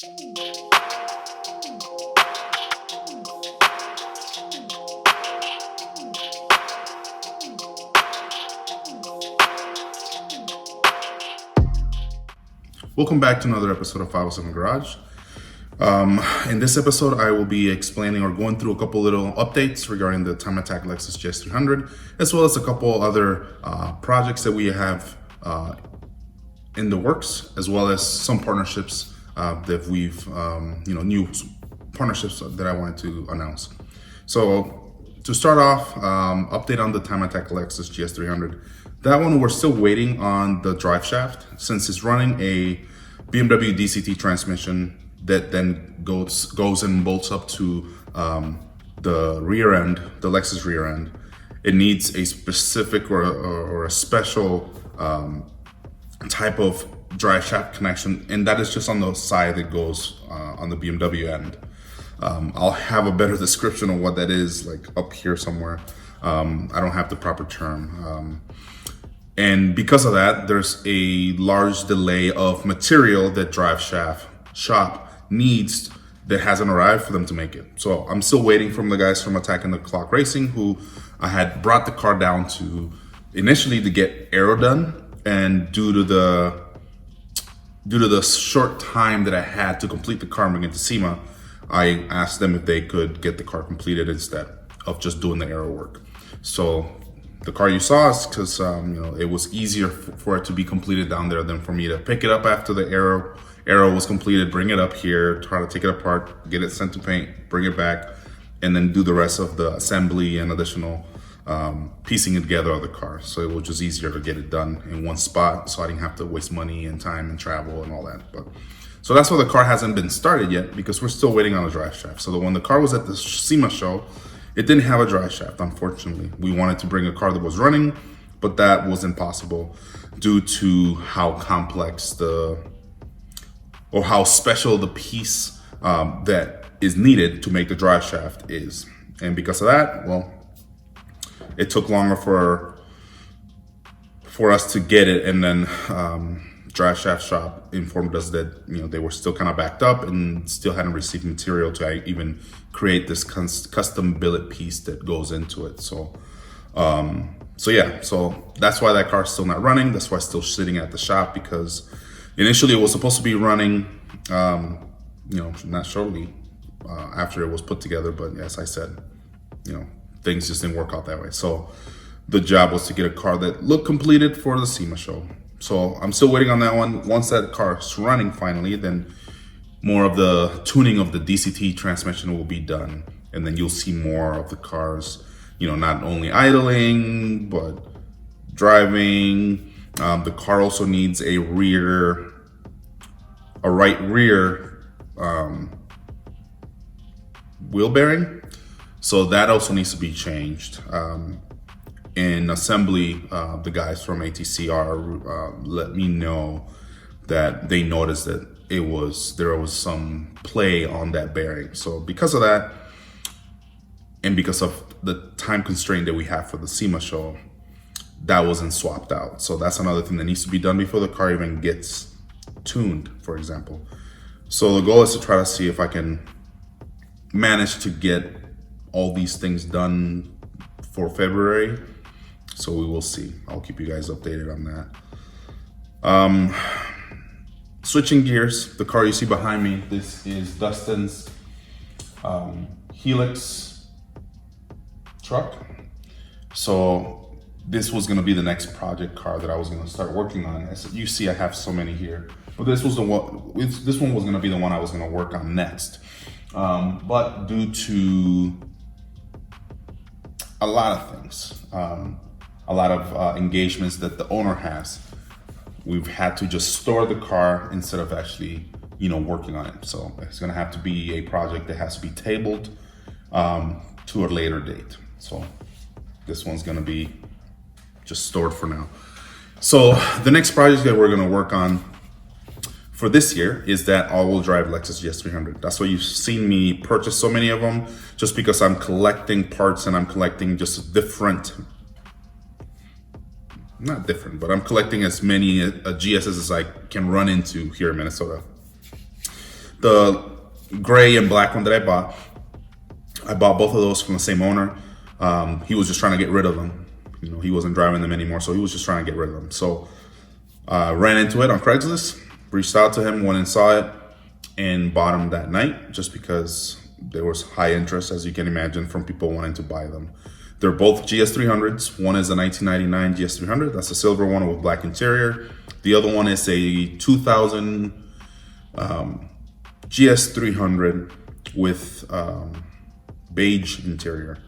Welcome back to another episode of 507 Garage. In this episode, I will be explaining or going through a couple little updates regarding the Time Attack Lexus GS 300, as well as a couple other projects that we have in the works, as well as some partnerships that we've, new partnerships that I wanted to announce. So to start off, update on the Time Attack Lexus GS 300. That one, we're still waiting on the drive shaft since it's running a BMW DCT transmission that then goes and bolts up to the rear end, the Lexus rear end. It needs a specific or a special type of drive shaft connection, and that is just on the side that goes on the BMW end. I'll have a better description of what that is, like up here somewhere. I don't have the proper term. And because of that, there's a large delay of material that drive shaft shop needs that hasn't arrived for them to make it. So I'm still waiting from the guys from Attacking the Clock Racing, who I had brought the car down to initially to get aero done, and due to the short time that I had to complete the car and bring it to SEMA, I asked them if they could get the car completed instead of just doing the aero work. So the car you saw is because it was easier for it to be completed down there than for me to pick it up after the aero was completed, bring it up here, try to take it apart, get it sent to paint, bring it back, and then do the rest of the assembly and additional piecing it together of the car. So it was just easier to get it done in one spot, so I didn't have to waste money and time and travel and all that. So that's why the car hasn't been started yet, because we're still waiting on a drive shaft. So when the car was at the SEMA show, it didn't have a drive shaft, unfortunately. We wanted to bring a car that was running, but that was impossible due to how complex or how special the piece that is needed to make the drive shaft is. And because of that, well, it took longer for us to get it, and then drive shaft shop informed us that they were still kind of backed up and still hadn't received material to even create this custom billet piece that goes into it. So that's why that car's still not running. That's why it's still sitting at the shop, because initially it was supposed to be running, not shortly after it was put together. But as I said, things just didn't work out that way. So the job was to get a car that looked completed for the SEMA show. So I'm still waiting on that one. Once that car's running finally, then more of the tuning of the DCT transmission will be done. And then you'll see more of the cars, not only idling, but driving. The car also needs a right rear wheel bearing. So that also needs to be changed. In assembly, the guys from ATCR let me know that they noticed that there was some play on that bearing. So because of that, and because of the time constraint that we have for the SEMA show, that wasn't swapped out. So that's another thing that needs to be done before the car even gets tuned, for example. So the goal is to try to see if I can manage to get all these things done for February. So we will see. I'll keep you guys updated on that. Switching gears, the car you see behind me, this is Dustin's Helix truck. So this was gonna be the next project car that I was gonna start working on. As you see, I have so many here, but this was the one. This one was gonna be the one I was gonna work on next. But due to a lot of things, a lot of engagements that the owner has, we've had to just store the car instead of actually, working on it. So it's gonna have to be a project that has to be tabled to a later date. So this one's gonna be just stored for now. So the next project that we're gonna work on for this year is that all-wheel drive Lexus GS 300. That's why you've seen me purchase so many of them, just because I'm collecting parts and I'm collecting just different, not different, but I'm collecting as many GSs as I can run into here in Minnesota. The gray and black one that I bought both of those from the same owner. He was just trying to get rid of them. You know, he wasn't driving them anymore, so he was just trying to get rid of them. So ran into it on Craigslist, reached out to him, went and saw it, and bought them that night just because there was high interest, as you can imagine, from people wanting to buy them. They're both GS300s. One is a 1999 GS300. That's a silver one with black interior. The other one is a 2000 GS300 with beige interior.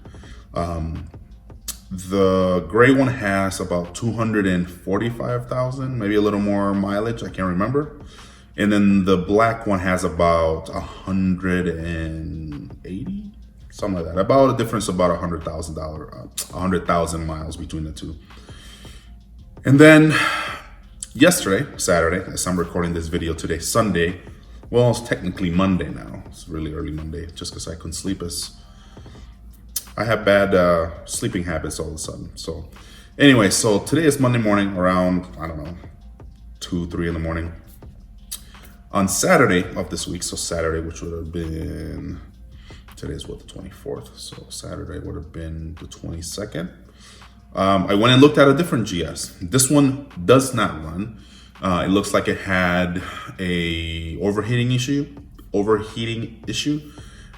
The gray one has about 245,000, maybe a little more mileage, I can't remember. And then the black one has about 180, something like that. About a difference of about $100,000 miles between the two. And then yesterday, Saturday, as I'm recording this video today, Sunday, well, it's technically Monday now. It's really early Monday, just because I couldn't sleep. I have bad sleeping habits all of a sudden. So anyway, so today is Monday morning around, I don't know, 2, 3 in the morning. On Saturday of this week, so Saturday, which would have been, today's what, the 24th. So Saturday would have been the 22nd. I went and looked at a different GS. This one does not run. It looks like it had a overheating issue.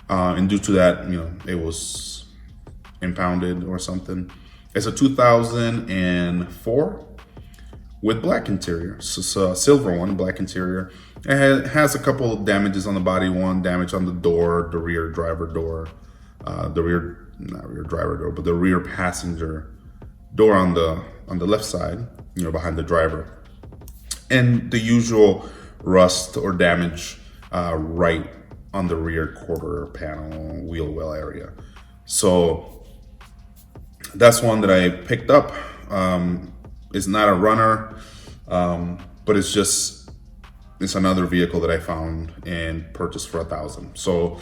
And due to that, you know, it was impounded or something. It's a 2004 with black interior. So it's a silver one, black interior. It has a couple of damages on the body. One damage on the door, the rear driver door, the rear passenger door on the left side, you know, behind the driver, and the usual rust or damage right on the rear quarter panel wheel well area. So that's one that I picked up. It's not a runner, but it's another vehicle that I found and purchased for $1,000. So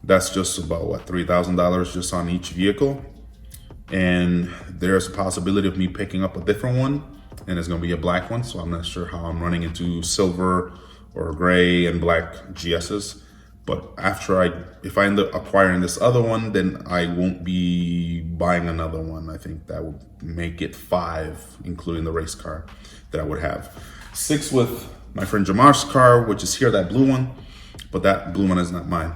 that's just about what, $3,000 just on each vehicle. And there's a possibility of me picking up a different one, and it's gonna be a black one. So I'm not sure how I'm running into silver or gray and black GSs. But if I end up acquiring this other one, then I won't be buying another one. I think that would make it 5, including the race car that I would have. 6 with my friend Jamar's car, which is here, that blue one, but that blue one is not mine.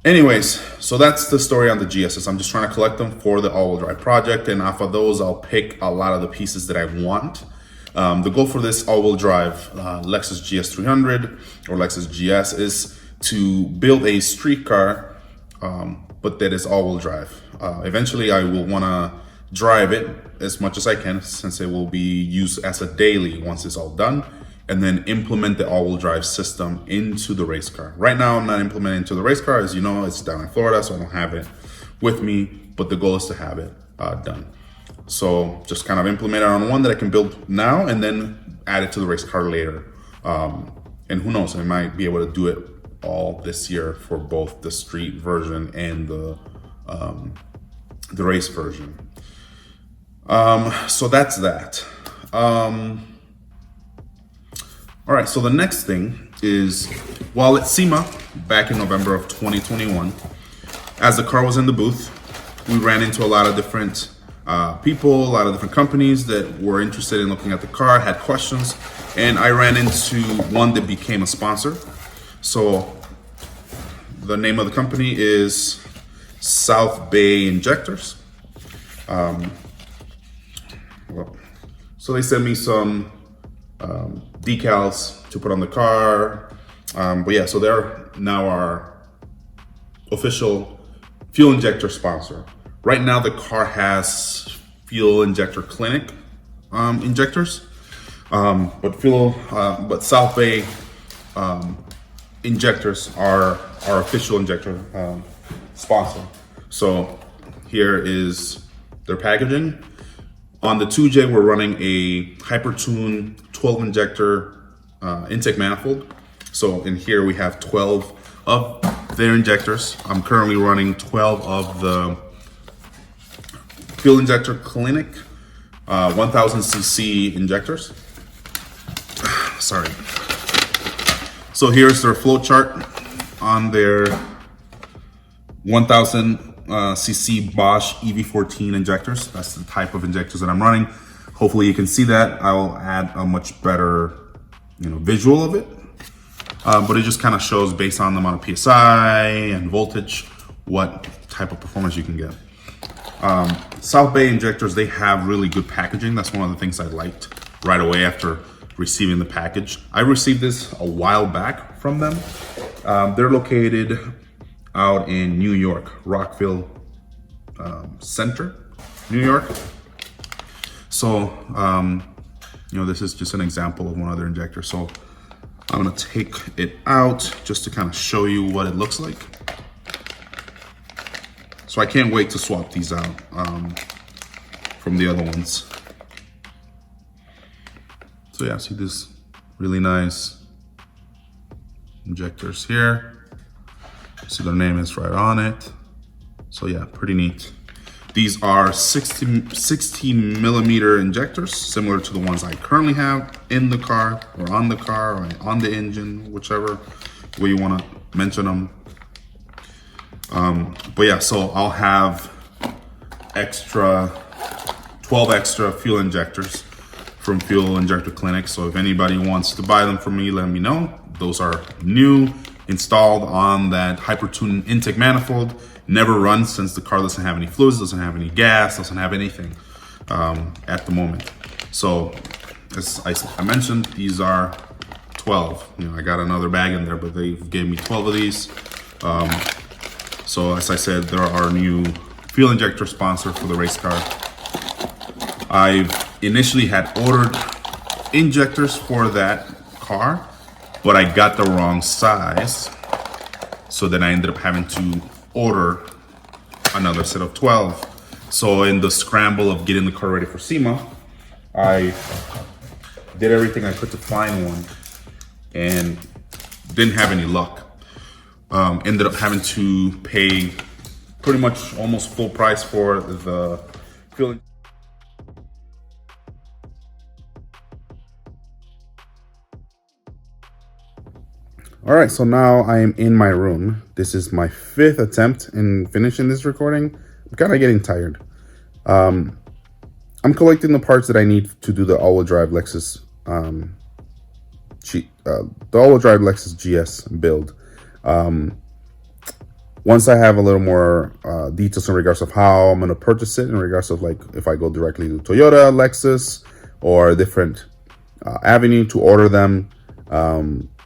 Anyways, so that's the story on the GSs. I'm just trying to collect them for the all-wheel drive project, and off of those, I'll pick a lot of the pieces that I want. The goal for this all-wheel drive Lexus GS300 or Lexus GS is to build a street car, but that is all-wheel drive. Eventually, I will want to drive it as much as I can, since it will be used as a daily once it's all done, and then implement the all-wheel drive system into the race car. Right now, I'm not implementing into the race car. As you know, it's down in Florida, so I don't have it with me, but the goal is to have it done. So just kind of implement it on one that I can build now and then add it to the race car later. And who knows, I might be able to do it all this year for both the street version and the race version. So that's that. All right, so the next thing is, while at SEMA back in November of 2021, as the car was in the booth, we ran into a lot of different people, a lot of different companies that were interested in looking at the car, had questions, and I ran into one that became a sponsor. So the name of the company is South Bay Injectors. So they sent me some decals to put on the car. But yeah, so they're now our official fuel injector sponsor. Right now, the car has fuel injector clinic injectors, but South Bay injectors are our official injector sponsor. So here is their packaging. On the 2J, we're running a Hypertune 12 injector intake manifold. So in here we have 12 of their injectors. I'm currently running 12 of the fuel injector clinic 1000cc injectors. Sorry. So here's their flow chart on their 1000 cc Bosch EV14 injectors. That's the type of injectors that I'm running. Hopefully you can see that. I will add a much better, visual of it. But it just kind of shows based on the amount of PSI and voltage, what type of performance you can get. South Bay injectors, they have really good packaging. That's one of the things I liked right away after receiving the package. I received this a while back from them. They're located out in New York, Rockville Center, New York. So, this is just an example of one of their injectors. So I'm gonna take it out just to kind of show you what it looks like. So I can't wait to swap these out from the other ones. So yeah, see this really nice injectors here. See their name is right on it. So yeah, pretty neat. These are 60 millimeter injectors, similar to the ones I currently have in the car or on the engine, whichever way you want to mention them. But yeah, so I'll have 12 extra fuel injectors from Fuel Injector Clinic. So if anybody wants to buy them from me, let me know. Those are new, installed on that Hypertune intake manifold. Never run since the car doesn't have any fluids, doesn't have any gas, doesn't have anything at the moment. So as I mentioned, these are 12. I got another bag in there, but they gave me 12 of these. So as I said, they're our new fuel injector sponsor for the race car. I've initially had ordered injectors for that car, but I got the wrong size. So then I ended up having to order another set of 12. So in the scramble of getting the car ready for SEMA, I did everything I could to find one and didn't have any luck. Ended up having to pay pretty much almost full price for the fuel. All right, so now I am in my room. This is my 5th attempt in finishing this recording. I'm kind of getting tired. I'm collecting the parts that I need to do the all-wheel drive Lexus, GS build. Once I have a little more details in regards of how I'm going to purchase it, in regards of like if I go directly to Toyota, Lexus, or a different avenue to order them,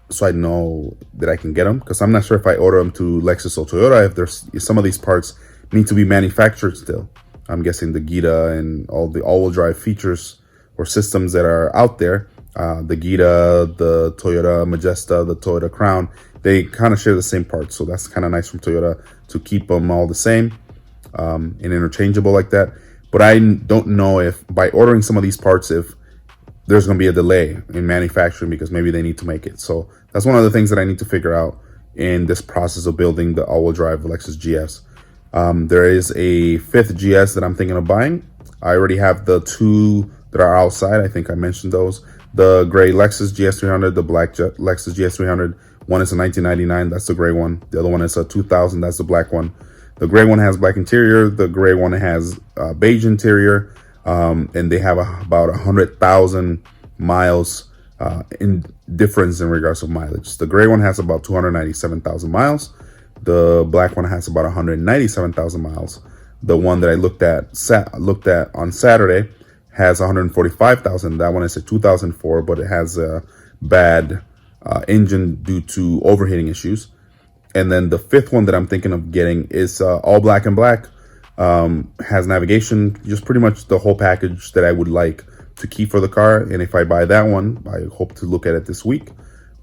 so I know that I can get them, because I'm not sure if I order them to Lexus or Toyota, if some of these parts need to be manufactured still. I'm guessing the Gita and all the all-wheel drive features or systems that are out there, the Gita, the Toyota Majesta, the Toyota Crown, they kind of share the same parts. So that's kind of nice from Toyota to keep them all the same and interchangeable like that. But I don't know if by ordering some of these parts, if there's going to be a delay in manufacturing because maybe they need to make it. So that's one of the things that I need to figure out in this process of building the all-wheel drive Lexus GS. There is a 5th GS that I'm thinking of buying. I already have the 2 that are outside. I think I mentioned those. The gray Lexus GS300, the black Lexus GS300. One is a 1999, that's the gray one. The other one is a 2000, that's the black one. The gray one has black interior. The gray one has beige interior. And they have about 100,000 miles in difference in regards of mileage. The gray one has about 297,000 miles. The black one has about 197,000 miles. The one that I looked at on Saturday has 145,000. That one is a 2004, but it has a bad engine due to overheating issues. And then the 5th one that I'm thinking of getting is all black and black. Has navigation, just pretty much the whole package that I would like to keep for the car. And if I buy that one, I hope to look at it this week,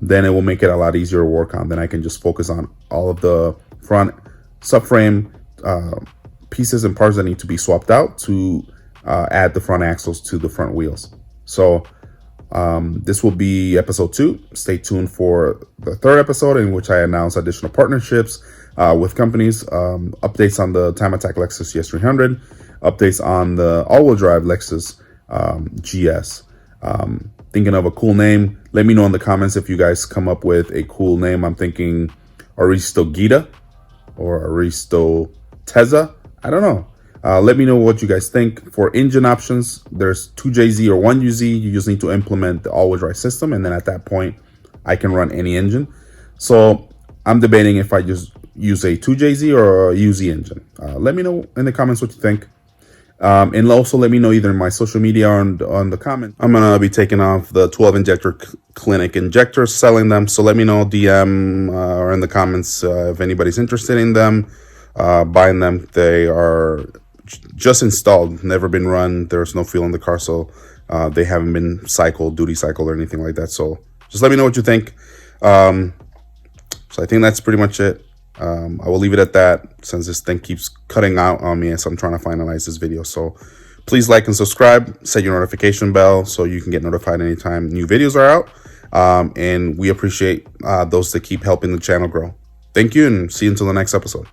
then it will make it a lot easier to work on. Then I can just focus on all of the front subframe pieces and parts that need to be swapped out to add the front axles to the front wheels. So this will be episode 2. Stay tuned for the 3rd episode, in which I announce additional partnerships with companies, updates on the Time Attack Lexus GS300, updates on the all-wheel drive Lexus GS. thinking of a cool name, let me know in the comments if you guys come up with a cool name. I'm thinking Aristo Gita or Aristo Teza. I don't know. Let me know what you guys think. For engine options, there's 2JZ or 1UZ. You just need to implement the all-wheel drive system, and then at that point, I can run any engine. So I'm debating if I just use a 2JZ or a UZ engine. Let me know in the comments what you think. And also let me know either in my social media or on the comment. I'm going to be taking off the 12 injector clinic injectors, selling them. So let me know DM or in the comments if anybody's interested in them, buying them. They are just installed, never been run. There's no fuel in the car, so they haven't been cycled, duty cycled or anything like that. So just let me know what you think. So I think that's pretty much it. I will leave it at that since this thing keeps cutting out on me as I'm trying to finalize this video. So please like and subscribe, set your notification bell so you can get notified anytime new videos are out. And we appreciate those that keep helping the channel grow. Thank you, and see you until the next episode.